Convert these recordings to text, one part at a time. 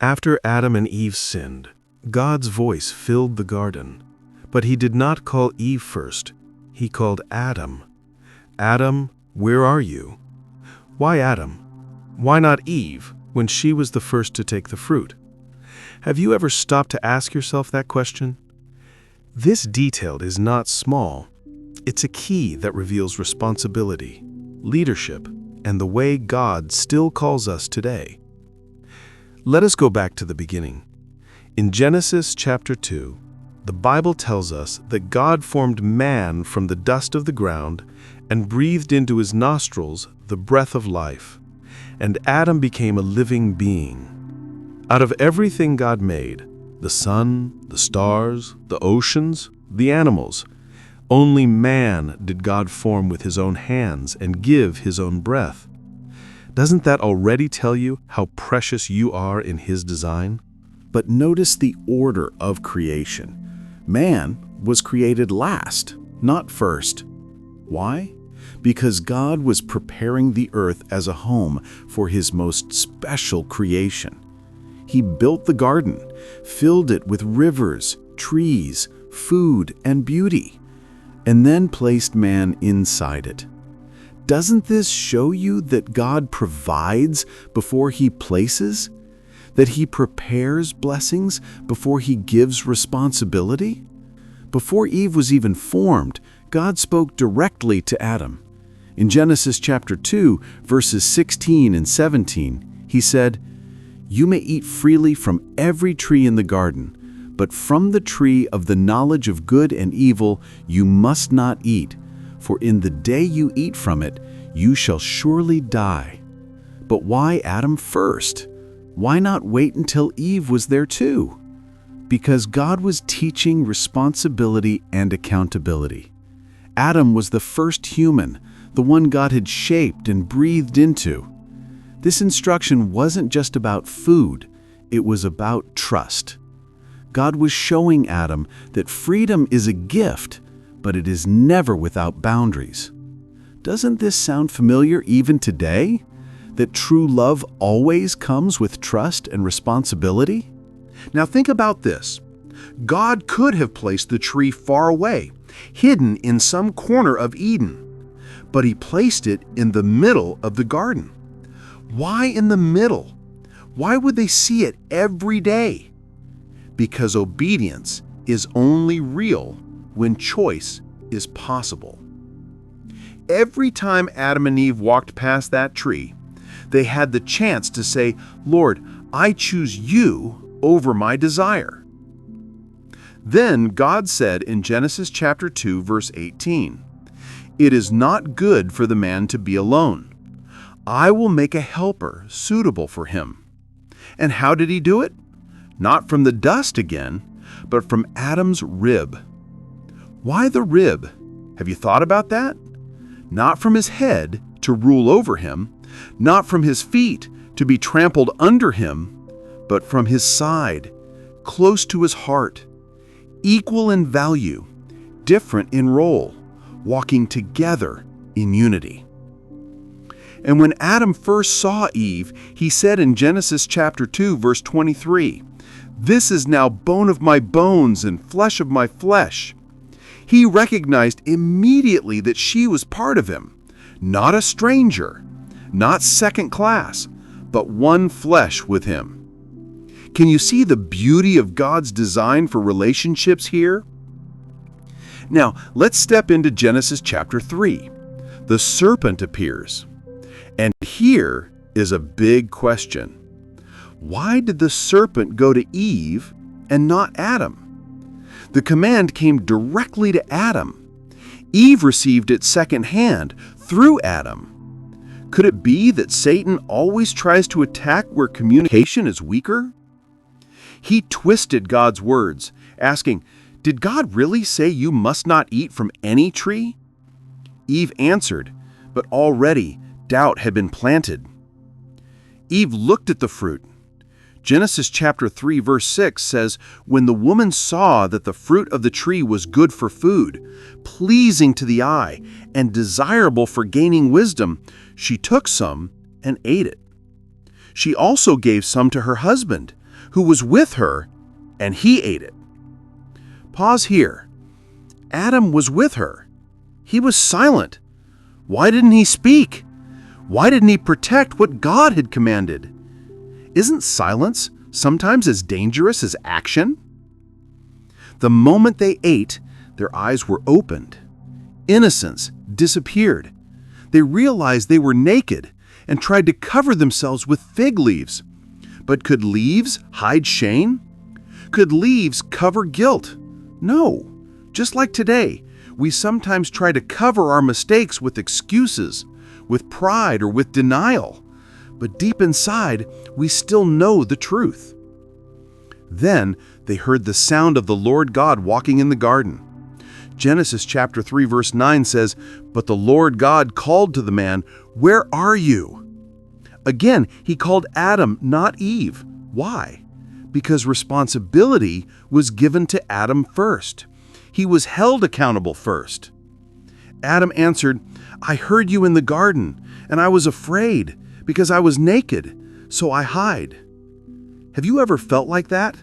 After Adam and Eve sinned, God's voice filled the garden. But he did not call Eve first. He called Adam. Adam, where are you? Why Adam? Why not Eve, when she was the first to take the fruit? Have you ever stopped to ask yourself that question? This detail is not small. It's a key that reveals responsibility, leadership, and the way God still calls us today. Let us go back to the beginning. In Genesis chapter 2, the Bible tells us that God formed man from the dust of the ground and breathed into his nostrils the breath of life, and Adam became a living being. Out of everything God made, the sun, the stars, the oceans, the animals, only man did God form with his own hands and give his own breath. Doesn't that already tell you how precious you are in his design? But notice the order of creation. Man was created last, not first. Why? Because God was preparing the earth as a home for his most special creation. He built the garden, filled it with rivers, trees, food, and beauty, and then placed man inside it. Doesn't this show you that God provides before he places? That he prepares blessings before he gives responsibility? Before Eve was even formed, God spoke directly to Adam. In Genesis chapter 2, verses 16 and 17, he said, "You may eat freely from every tree in the garden, but from the tree of the knowledge of good and evil you must not eat, for in the day you eat from it, you shall surely die." But why Adam first? Why not wait until Eve was there too? Because God was teaching responsibility and accountability. Adam was the first human, the one God had shaped and breathed into. This instruction wasn't just about food, it was about trust. God was showing Adam that freedom is a gift, but it is never without boundaries. Doesn't this sound familiar even today? That true love always comes with trust and responsibility? Now think about this. God could have placed the tree far away, hidden in some corner of Eden, but he placed it in the middle of the garden. Why in the middle? Why would they see it every day? Because obedience is only real when choice is possible. Every time Adam and Eve walked past that tree, they had the chance to say, "Lord, I choose you over my desire." Then God said in Genesis chapter 2, verse 18, "It is not good for the man to be alone. I will make a helper suitable for him." And how did he do it? Not from the dust again, but from Adam's rib. Why the rib? Have you thought about that? Not from his head to rule over him, not from his feet to be trampled under him, but from his side, close to his heart, equal in value, different in role, walking together in unity. And when Adam first saw Eve, he said in Genesis chapter 2, verse 23, "This is now bone of my bones and flesh of my flesh." He recognized immediately that she was part of him, not a stranger, not second class, but one flesh with him. Can you see the beauty of God's design for relationships here? Now, let's step into Genesis chapter 3. The serpent appears. And here is a big question. Why did the serpent go to Eve and not Adam? The command came directly to Adam. Eve received it secondhand through Adam. Could it be that Satan always tries to attack where communication is weaker? He twisted God's words, asking, "Did God really say you must not eat from any tree?" Eve answered, but already doubt had been planted. Eve looked at the fruit. Genesis chapter 3 verse 6 says, "When the woman saw that the fruit of the tree was good for food, pleasing to the eye, and desirable for gaining wisdom, she took some and ate it. She also gave some to her husband, who was with her, and he ate it. Pause here. Adam was with her. He was silent. Why didn't he speak? Why didn't he protect what God had commanded? Isn't silence sometimes as dangerous as action? The moment they ate, their eyes were opened. Innocence disappeared. They realized they were naked and tried to cover themselves with fig leaves. But could leaves hide shame? Could leaves cover guilt? No. Just like today, we sometimes try to cover our mistakes with excuses, with pride, or with denial. But deep inside, we still know the truth. Then they heard the sound of the Lord God walking in the garden. Genesis chapter 3 verse 9 says, "But the Lord God called to the man, 'Where are you?'" Again, he called Adam, not Eve. Why? Because responsibility was given to Adam first. He was held accountable first. Adam answered, "I heard you in the garden, and I was afraid, because I was naked, so I hide." Have you ever felt like that?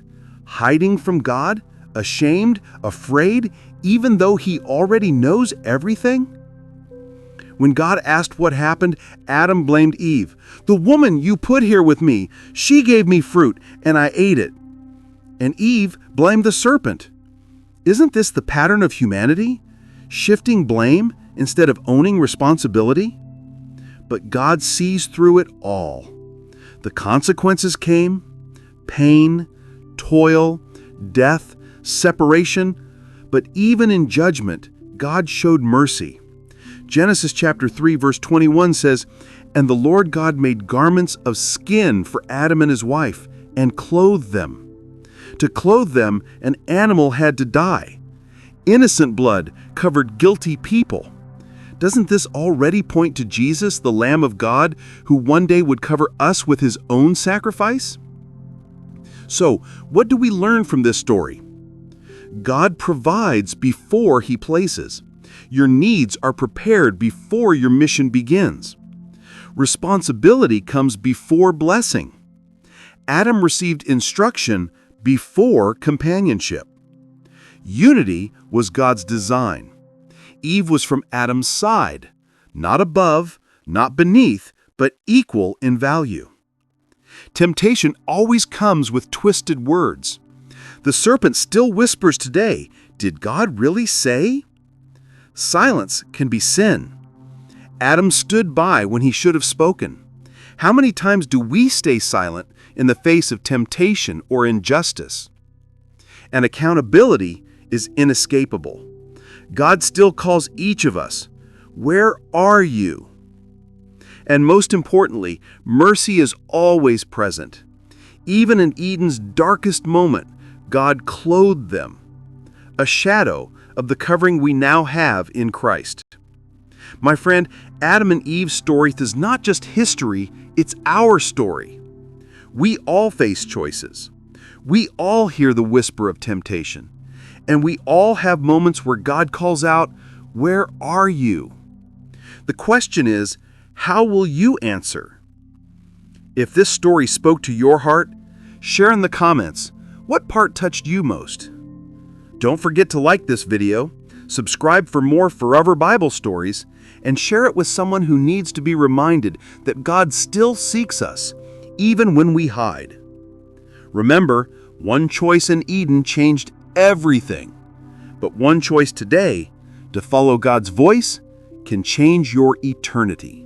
Hiding from God? Ashamed? Afraid? Even though He already knows everything? When God asked what happened, Adam blamed Eve. "The woman you put here with me, she gave me fruit, and I ate it." And Eve blamed the serpent. Isn't this the pattern of humanity? Shifting blame instead of owning responsibility? But God sees through it all. The consequences came: pain, toil, death, separation. But even in judgment, God showed mercy. Genesis chapter 3 verse 21 says, "And the Lord God made garments of skin for Adam and his wife, and clothed them." To clothe them, an animal had to die. Innocent blood covered guilty people. Doesn't this already point to Jesus, the Lamb of God, who one day would cover us with His own sacrifice? So, what do we learn from this story? God provides before He places. Your needs are prepared before your mission begins. Responsibility comes before blessing. Adam received instruction before companionship. Unity was God's design. Eve was from Adam's side, not above, not beneath, but equal in value. Temptation always comes with twisted words. The serpent still whispers today, "Did God really say?" Silence can be sin. Adam stood by when he should have spoken. How many times do we stay silent in the face of temptation or injustice? And accountability is inescapable. God still calls each of us, "Where are you?" And most importantly, mercy is always present. Even in Eden's darkest moment, God clothed them, a shadow of the covering we now have in Christ. My friend, Adam and Eve's story is not just history, it's our story. We all face choices. We all hear the whisper of temptation. And we all have moments where God calls out, "Where are you?" The question is, how will you answer? If this story spoke to your heart, share in the comments, what part touched you most? Don't forget to like this video, subscribe for more Forever Bible stories, and share it with someone who needs to be reminded that God still seeks us, even when we hide. Remember, one choice in Eden changed everything. But one choice today, to follow God's voice, can change your eternity.